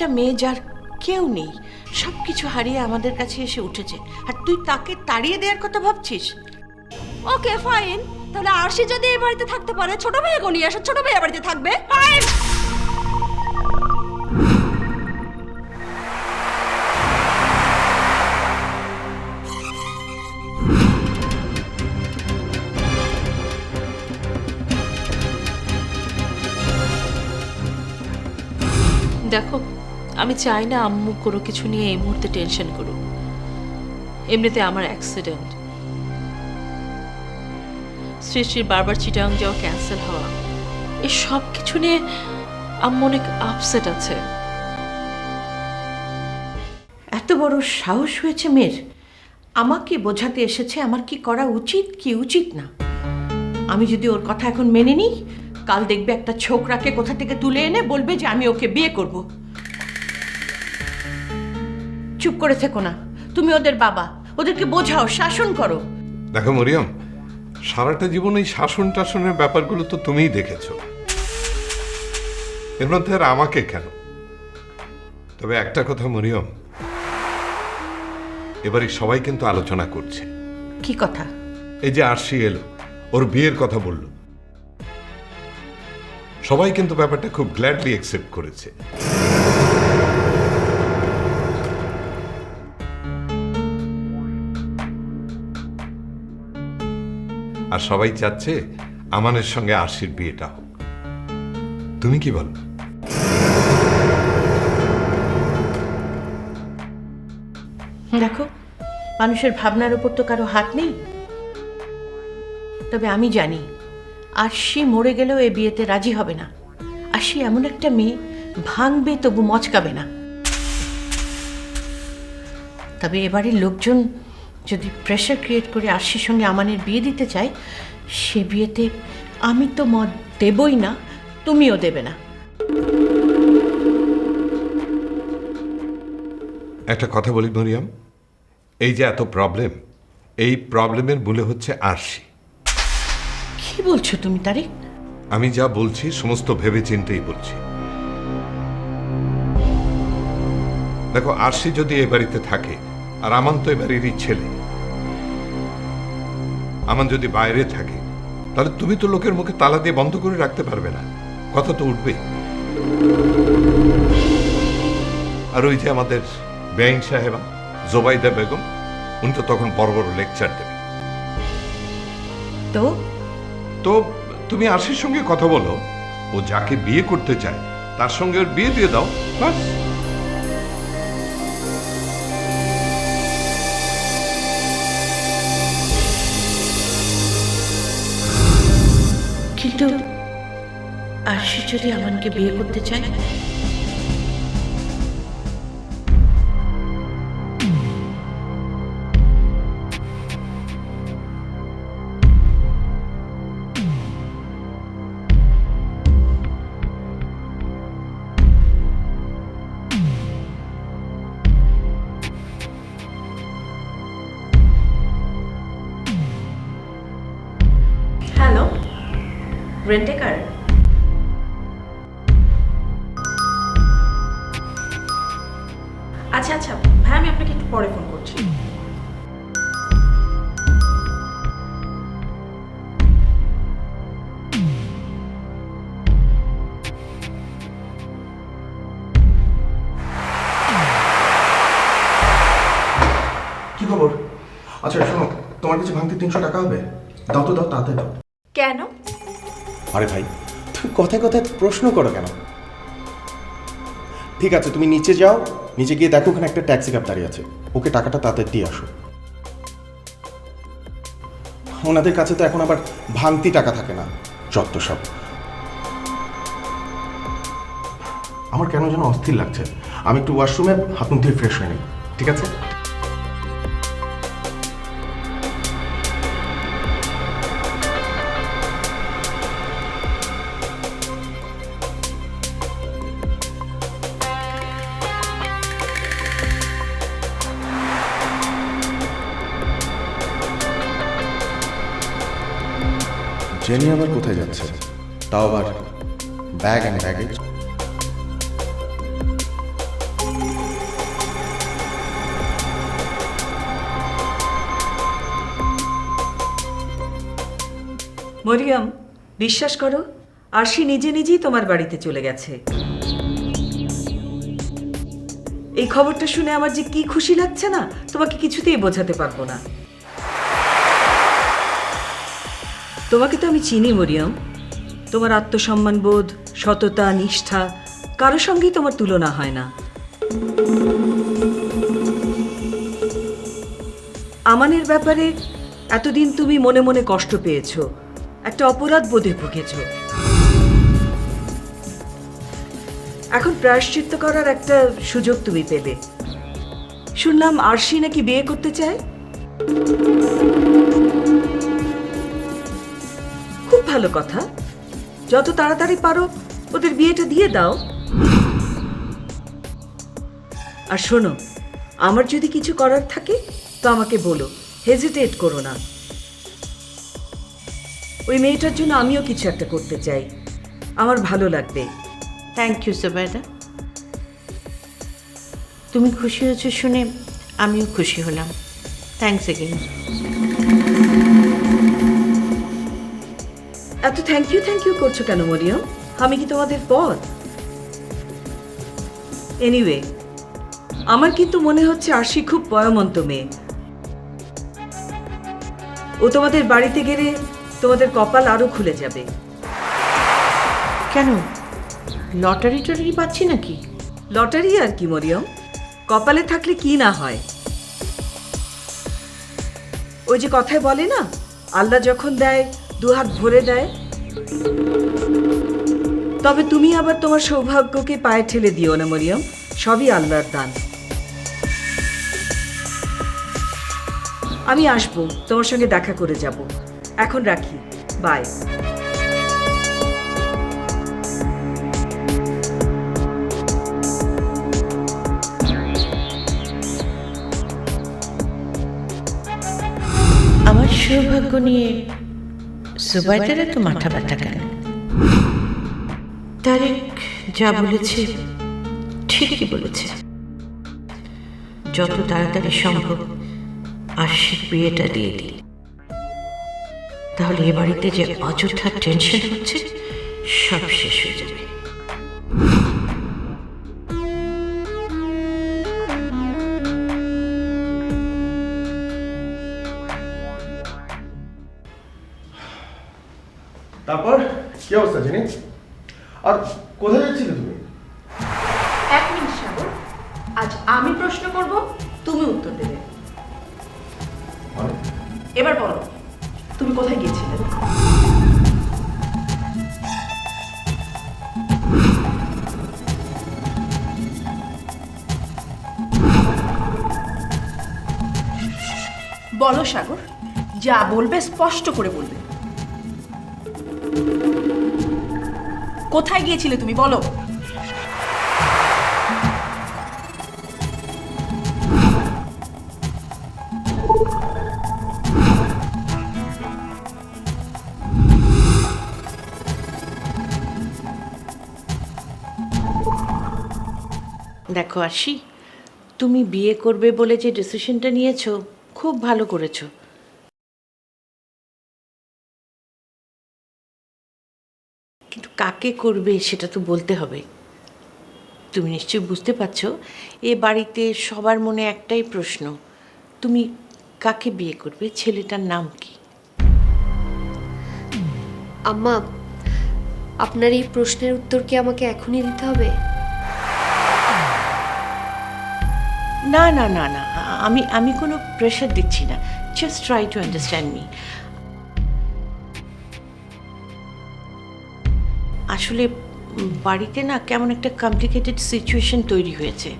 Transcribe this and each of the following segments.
একটা মেয়ে যার কেউ নেই, সব কিছু হারিয়ে আমাদের কাছে এসে উঠেছে, আর তুই তাকে তাড়িয়ে দেওয়ার কথা ভাবছিস? ওকে ফাইন, তাহলে আরশি যদি এই বাড়িতে থাকতে পারে, ছোট ভাইকে নিয়ে আসো, ছোট ভাই বাড়িতে থাকবে। ফাইন। দেখো, আমি চাই না আম্মু কোনো কিছু নিয়ে এই মুহূর্তে টেনশন করুক। এমনিতে আমার অ্যাক্সিডেন্ট, সৃষ্টির বারবার চিটাং যাওয়া ক্যান্সেল হওয়া, এই সব কিছু নিয়ে আম্মু অনেক আপসেট আছে। এত বড় সাহস হয়েছে মেয়ের, আমাকে বোঝাতে এসেছে আমার কি করা উচিত কি উচিত না। আমি যদি ওর কথা এখন মেনে নিই, কাল দেখবে একটা ছোকরাকে কোথা থেকে তুলে এনে বলবে যে আমি ওকে বিয়ে করব। চুপ করে থেকো না, তুমি ওদের বাবা, ওদেরকে বোঝাও, শাসন করো। দেখো মরিয়ম, সারাটা জীবন এই শাসন টাসনের ব্যাপারগুলো তো তুমিই দেখেছো, এর মধ্যে আর আমাকে কেন? তবে একটা কথা মরিয়ম, এবারে সবাই কিন্তু আলোচনা করছে। কি কথা? এই যে আরশি এলো, ওর বিয়ের কথা বলল, সবাই কিন্তু ব্যাপারটা খুব গ্ল্যাডলি অ্যাকসেপ্ট করেছে। আর সবাই চাচ্ছে আমানের সঙ্গে আরশির বিয়েটা হোক। তুমি কি বলো? দেখো, মানুষের ভাবনার উপর তো কারো হাত নেই। তবে আমি জানি আরশি মরে গেলেও এ বিয়েতে রাজি হবে না। আরশি এমন একটা মেয়ে, ভাঙবে তবু মচকাবে না। তবে এবারের লোকজন যদি প্রেশার ক্রিয়েট করে আরশির সঙ্গে আমানের বিয়ে দিতে চায়, সে বিয়েতে আমি তো মত দেবই না, তুমিও দেবে না। একটা কথা বলি মরিয়ম, এই যে এত প্রবলেম, এই প্রবলেমের মূলে হচ্ছে আরশি। কি বলছো তুমি তারিক? আমি যা বলছি সমস্ত ভেবে চিন্তেই বলছি। দেখো, আরশি যদি এ বাড়িতে থাকে, আর আমান তো এ বাড়িরই ছেলে, আমান যদি বাইরে থাকে, তাহলে তুমি তো লোকের মুখে তালা দিয়ে বন্ধ করে রাখতে পারবে না, কথা তো উঠবে। আর ওই যে আমাদের বেআইন সাহেবা জোবাইদা বেগম, উনি তো তখন বড় বড় লেকচার দেবেন। তো তো তুমি আরশির সঙ্গে কথা বলো, ও যাকে বিয়ে করতে চায় তার সঙ্গে ওর বিয়ে দিয়ে দাও, বাস। কিন্তু আরশি যদি আমানকে বিয়ে করতে চায়? Hello, rent a car? আচ্ছা আচ্ছা ভাই, আমি আপনাকে একটু পরে ফোন করছি। কি খবর? আচ্ছা শোনো, তোমার কাছে ভাঙতে 300 টাকা হবে? দাও তো, দাও, তাড়াতাড়ি দাও। কেন? আরে ভাই, তুমি কথায় কথায় প্রশ্ন করো কেন? ঠিক আছে, তুমি নিচে যাও, নিচে গিয়ে দেখো ওখানে একটা ট্যাক্সি ক্যাব দাঁড়িয়ে আছে, ওকে টাকাটা তাড়াতাড়ি দিয়ে আসো। ওনাদের কাছে তো এখন আবার ভাঙতি টাকা থাকে না, যত সব। আমার কেন যেন অস্থির লাগছে, আমি একটু ওয়াশরুমে হাত মুখ দিয়ে ফ্রেশ হয়ে নিই, ঠিক আছে? জেনি আবার কোথায় যাচ্ছে, তাও আবার ব্যাগ অ্যান্ড ব্যাগেজ? মরিয়ম, বিশ্বাস করো, আরশি নিজে নিজেই তোমার বাড়িতে চলে গেছে। এই খবরটা শুনে আমার যে কি খুশি লাগছে না, তোমাকে কিছুতেই বোঝাতে পারবো না। তোমাকে তো আমি চিনি মরিয়ম, তোমার আত্মসম্মানবোধ, সততা, নিষ্ঠা কারো সঙ্গেই তোমার তুলনা হয় না। আমানের ব্যাপারে এতদিন তুমি মনে মনে কষ্ট পেয়েছো, একটা অপরাধ বোধে ভুগেছ। এখন প্রায়শ্চিত্ত করার একটা সুযোগ তুমি পেলে। শুনলাম আরশি নাকি বিয়ে করতে চায়। খুব ভালো কথা, যত তাড়াতাড়ি পারো ওদের বিয়েটা দিয়ে দাও। আর শোনো, আমার যদি কিছু করার থাকে তো আমাকে বলো, হেজিটেট করো না। ওই মেয়েটার জন্য আমিও কিছু একটা করতে চাই, আমার ভালো লাগবে। থ্যাংক ইউ জুবাইদা, তুমি খুশি হয়েছো শুনে আমিও খুশি হলাম। Thanks again. এত থ্যাংক ইউ করছো কেন মরিয়ম? আমি কি তোমাদের পর? এনিওয়ে, আমার কিন্তু মনে হচ্ছে আরশি খুব পয়মন্ত মেয়ে। ও তোমাদের বাড়িতে গেলে তোমাদের কপাল আরো খুলে যাবে। কেন, লটারি টটারি পাচ্ছি নাকি? লটারি আর কি মরিয়ম, কপালে থাকলে কি না হয়। ওই যে কথায় বলে না, আল্লাহ যখন দেয় দুহাত ভরে দেয়। তবে তুমি আবার তোমার সৌভাগ্যকে পায়ে ঠেলে দিও না মরিয়ম, সবই আল্লাহর দান। আমি আসবো, তোমার সঙ্গে দেখা করে যাব। এখন রাখি, বাই। আমার সৌভাগ্য নিয়ে জুবাইদার এত মাথা ব্যথা কেন? তারেক যা বলেছে ঠিকই বলেছে। যত তাড়াতাড়ি সম্ভব আরশির বিয়েটা দিয়ে দিই, তাহলে এ বাড়িতে যে অযথা টেনশন হচ্ছে সব শেষ হয়ে যাবে। তারপর কি অবস্থা জিনি? আর কোথায় যাচ্ছিলে তুমি? এক মিনিট সাগর, আজ আমি প্রশ্ন করব, তুমি উত্তর দেবে। মানে? এবার বলো, তুমি কোথায় গিয়েছিলে? বলো সাগর, যা বলবে স্পষ্ট করে বলবে। কোথায় গিয়েছিলে তুমি, বলো। দেখো আরশি, তুমি বিয়ে করবে বলে যে ডিসিশনটা নিয়েছো খুব ভালো করেছো। কিন্তু কাকে করবে সেটা তো বলতে হবে। তুমি নিশ্চয়ই বুঝতে পারছো, এ বাড়িতে সবার মনে একটাই প্রশ্ন, তুমি কাকে বিয়ে করবে, ছেলেটার নাম কি? আম্মা, আপনার এই প্রশ্নের উত্তর কি আমাকে এখনই দিতে হবে? না না না না, আমি কোনো প্রেশার দিচ্ছি না। Just try to understand me. আসলে বাড়িতে না কেমন একটা কমপ্লিকেটেড সিচুয়েশন তৈরি হয়েছে।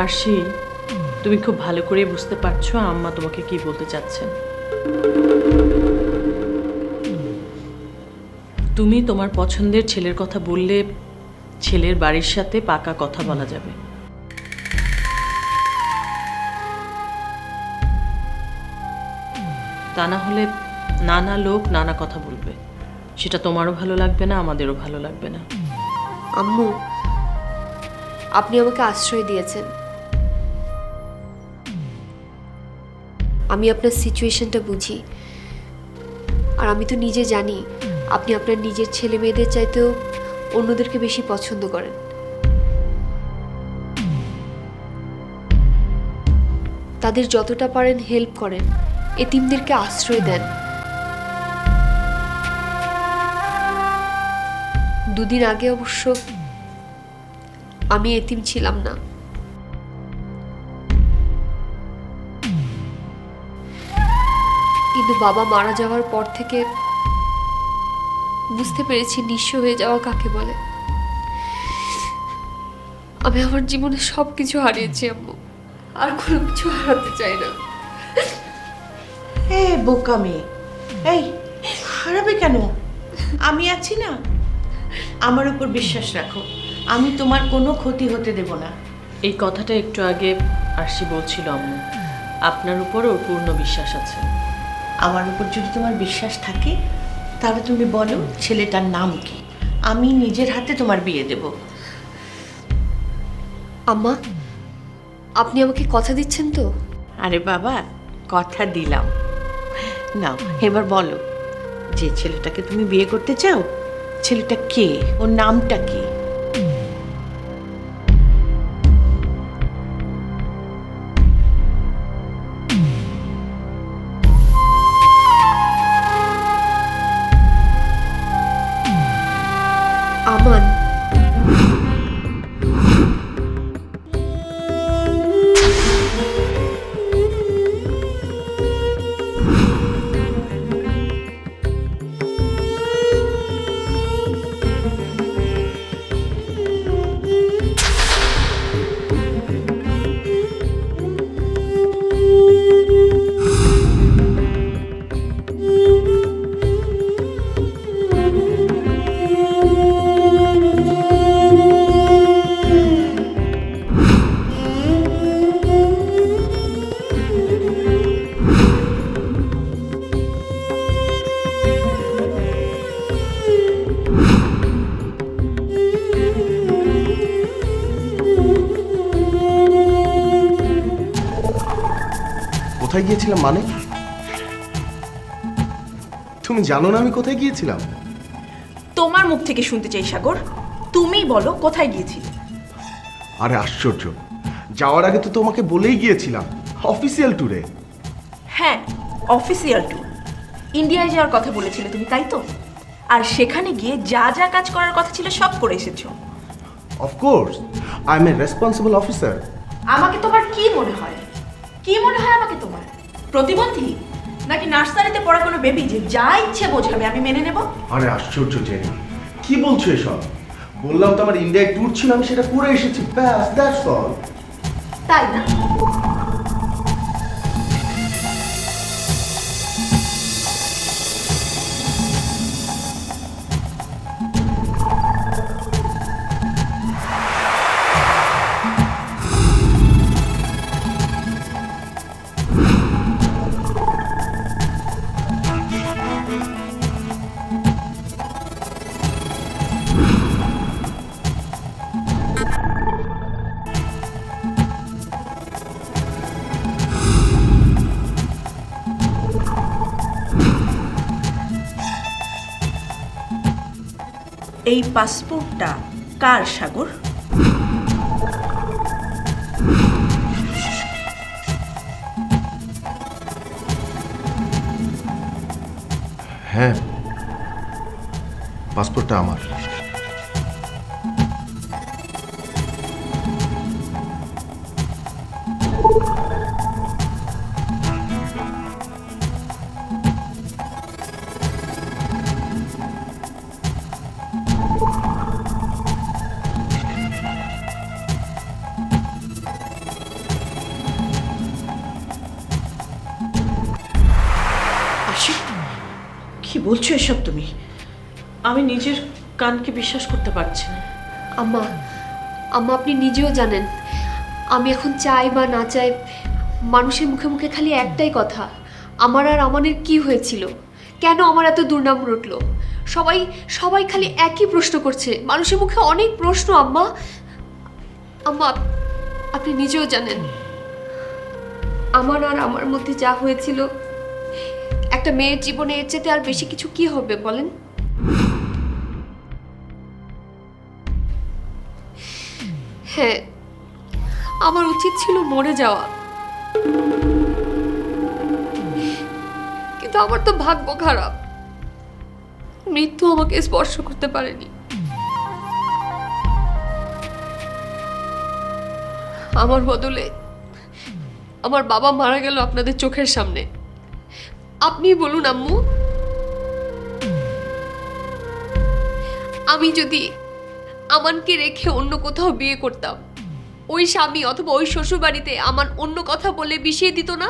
আরশি, তুমি খুব ভালো করে বুঝতে পারছো আম্মা তোমাকে কি বলতে চাচ্ছেন। তুমি তোমার পছন্দের ছেলের কথা বললে ছেলের বাড়ির সাথে পাকা কথা বলা যাবে। তা না হলে নানা লোক নানা কথা বলবে, সেটা তোমারও ভালো লাগবে না, আমাদেরও ভালো লাগবে না। আম্মু, আপনি আমাকে আশ্রয় দিয়েছেন, আমি আপনার সিচুয়েশনটা বুঝি। আর আমি তো নিজে জানি আপনি আপনার নিজের ছেলে মেয়েদের চাইতেও অন্যদেরকে বেশি পছন্দ করেন। তাদের যতটা পারেন হেল্প করেন, এতিমদেরকে আশ্রয় দেন। দুদিন আগে অবশ্য আমি এতিম ছিলাম না। কিন্তু বাবা মারা যাওয়ার পর থেকে বুঝতে পেরেছি নিঃস্ব হয়ে যাওয়া কাকে বলে। আমি আমার জীবনে সবকিছু হারিয়েছি আম্মু, আর কোনো কিছু হারাতে চাই না। বোকা মেয়ে, এই হারাবে কেন? আমি আছি না, আমার উপর বিশ্বাস রাখো, আমি তোমার কোনো ক্ষতি হতে দেব না। এই কথাটা একটু আগে আরশি বলছিল আম্মু, আপনার উপর ওর পূর্ণ বিশ্বাস আছে। আমার উপর যদি তোমার বিশ্বাস থাকে তাহলে তুমি বলো ছেলেটার নাম কি, আমি নিজের হাতে তোমার বিয়ে দেব। আম্মা, আপনি আমাকে কথা দিচ্ছেন তো? আরে বাবা, কথা দিলাম। নাও এবার বলো, যে ছেলেটাকে তুমি বিয়ে করতে চাও ছেলেটা কে, ওর নামটা কি? আমান। কোথায় গিয়েছিলাম মানে? তুমি জানো না আমি কোথায় গিয়েছিলাম? তোমার মুখ থেকে শুনতে চাই সাগর, তুমি বলো কোথায় গিয়েছিলে? আরে আশ্চর্য, যাওয়ার আগে তো তোমাকে বলেই গিয়েছিলাম, অফিসিয়াল ট্যুরে। হ্যাঁ, অফিসিয়াল ট্যুর। ইন্ডিয়ায় যাওয়ার কথা বলেছিলে তুমি, তাই তো? আর সেখানে গিয়ে যা যা কাজ করার কথা ছিল সব করে এসেছো। Of course, I M A responsible officer. আমাকে তোমার কি মনে হয়? কি মনে হয় আমাকে তোমার? প্রতিবন্ধী নাকি নার্সারিতে পড়া কোনো বেবি যে যা ইচ্ছে বোঝাবে আমি মেনে নেব? আরে আশ্চর্য জেনি, কি বলছো এসব? বললাম তো আমার ইন্ডিয়ায় ট্যুর ছিল, আমি সেটা করে এসেছি, ব্যাস, দ্যাটস অল। তাই না? এই পাসপোর্টটা কার সাগর? হ্যাঁ, পাসপোর্টটা আমার। আশিক, কি বলছো এসব তুমি? আমি নিজের কানকে বিশ্বাস করতে পারছি না। আম্মা, আম্মা আপনি নিজেও জানেন আমি এখন চাই বা না চাই, মানুষের মুখে মুখে খালি একটাই কথা, আমার আর আমানের কি হয়েছিল, কেন আমার এত দুর্নাম রটলো। সবাই সবাই খালি একই প্রশ্ন করছে, মানুষের মুখে অনেক প্রশ্ন। আম্মা, আম্মা আপনি নিজেও জানেন আমার আর আমার মধ্যে যা হয়েছিল একটা মেয়ের জীবনে এর চেয়ে আর বেশি কিছু কি হবে বলেন? হ্যাঁ, আমার উচিত ছিল মরে যাওয়া, কিন্তু আমার তো ভাগ্য খারাপ, মৃত্যু আমাকে স্পর্শ করতে পারেনি। আমার বদলে আমার বাবা মারা গেল আপনাদের চোখের সামনে। আপনি বলুন আম্মু, আমি যদি আমানকে রেখে অন্য কোথাও বিয়ে করতাম, ওই স্বামী অথবা ওই শ্বশুর বাড়িতে আমার অন্য কথা বলে বিষিয়ে দিত না?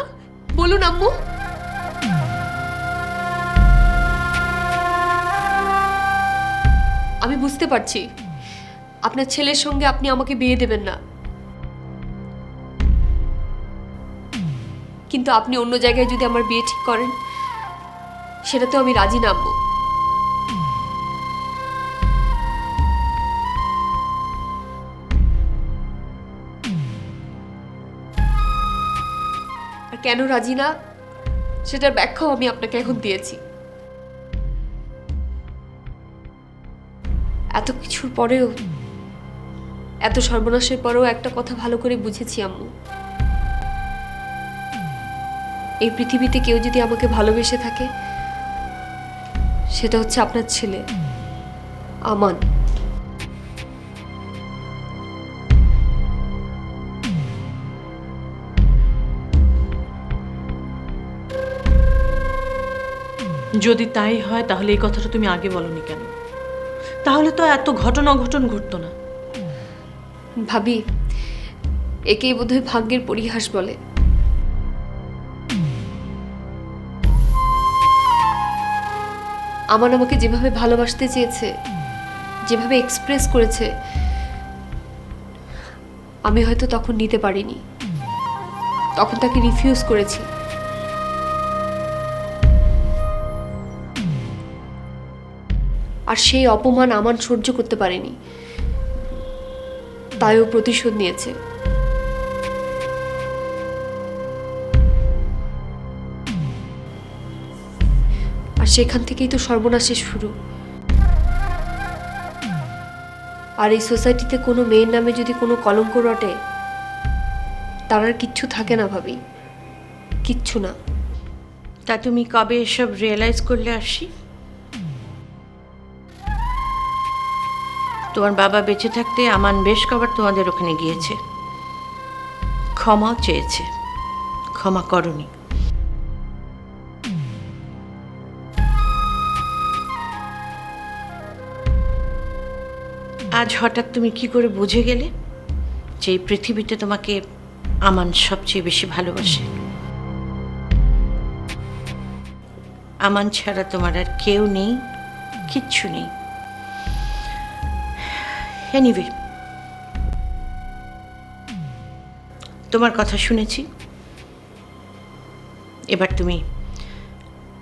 বলুন আম্মু। আমি বুঝতে পারছি আপনার ছেলের সঙ্গে আপনি আমাকে বিয়ে দেবেন না, কিন্তু আপনি অন্য জায়গায় যদি আমার বিয়ে ঠিক করেন সেটা তো আমি রাজি না আম্মু। আর কেন রাজি না সেটার ব্যাখ্যাও আমি আপনাকে এখন দিয়েছি। এত কিছুর পরেও, এত সর্বনাশের পরেও একটা কথা ভালো করে বুঝেছি আম্মু, এই পৃথিবীতে কেউ যদি আমাকে ভালোবেসে থাকে সেটা হচ্ছে আপনার ছেলে আমান। যদি তাই হয় তাহলে এই কথাটা তুমি আগে বলনি কেন? তাহলে তো এত ঘটনা অঘটন ঘটতো না। ভাবি, একেই বোধহয় ভাগ্যের পরিহাস বলে। আমান আমাকে যেভাবে ভালোবাসতে চেয়েছে, যেভাবে এক্সপ্রেস করেছে, আমি হয়তো তখন নিতে পারিনি, তখন তাকে রিফিউজ করেছি। আর সেই অপমান আমান সহ্য করতে পারেনি, তাই ও প্রতিশোধ নিয়েছে। আর সেখান থেকেই তো সর্বনাশের শুরু। আর এই সোসাইটিতে কোনো মেয়ের নামে যদি কোনো কলঙ্ক রটে, তার আর কিচ্ছু থাকে না ভাবি, কিচ্ছু না। তা তুমি কবে এসব রিয়েলাইজ করলে আরশি? তোমার বাবা বেঁচে থাকতে আমান বেশ কবার তোমাদের ওখানে গিয়েছে, ক্ষমাও চেয়েছে, ক্ষমা করনি। আজ হঠাৎ তুমি কি করে বুঝে গেলে যে এই পৃথিবীতে তোমাকে আমান সবচেয়ে বেশি ভালোবাসে? আমান ছাড়া তোমার আর কেউ নেই, কিচ্ছু নেই। এনিওয়ে, তোমার কথা শুনেছি, এবার তুমি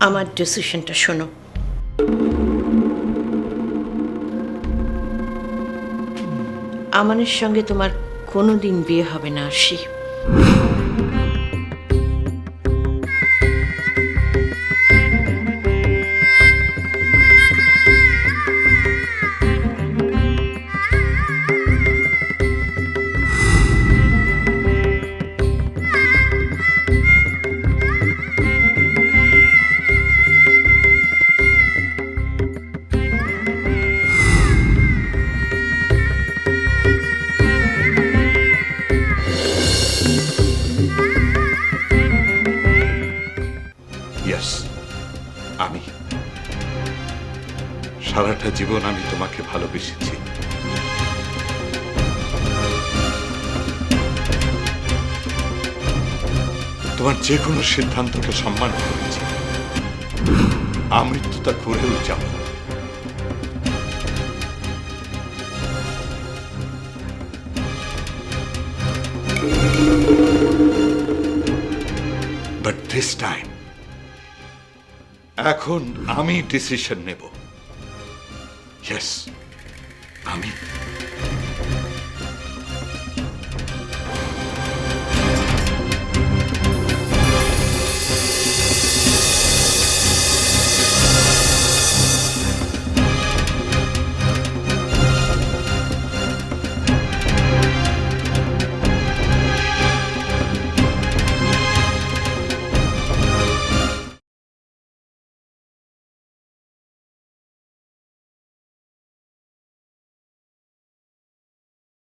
আমার ডিসিশনটা শোনো। আমানের সঙ্গে তোমার কোনোদিন বিয়ে হবে না আরশি। আমি সারাটা জীবন আমি তোমাকে ভালোবেসেছি। তোমার যে কোনো সিদ্ধান্তকে সম্মান করেছি, আমৃত্যু তা করেও যাব। But this time, এখন আমি ডিসিশন নেব। Yes, আমি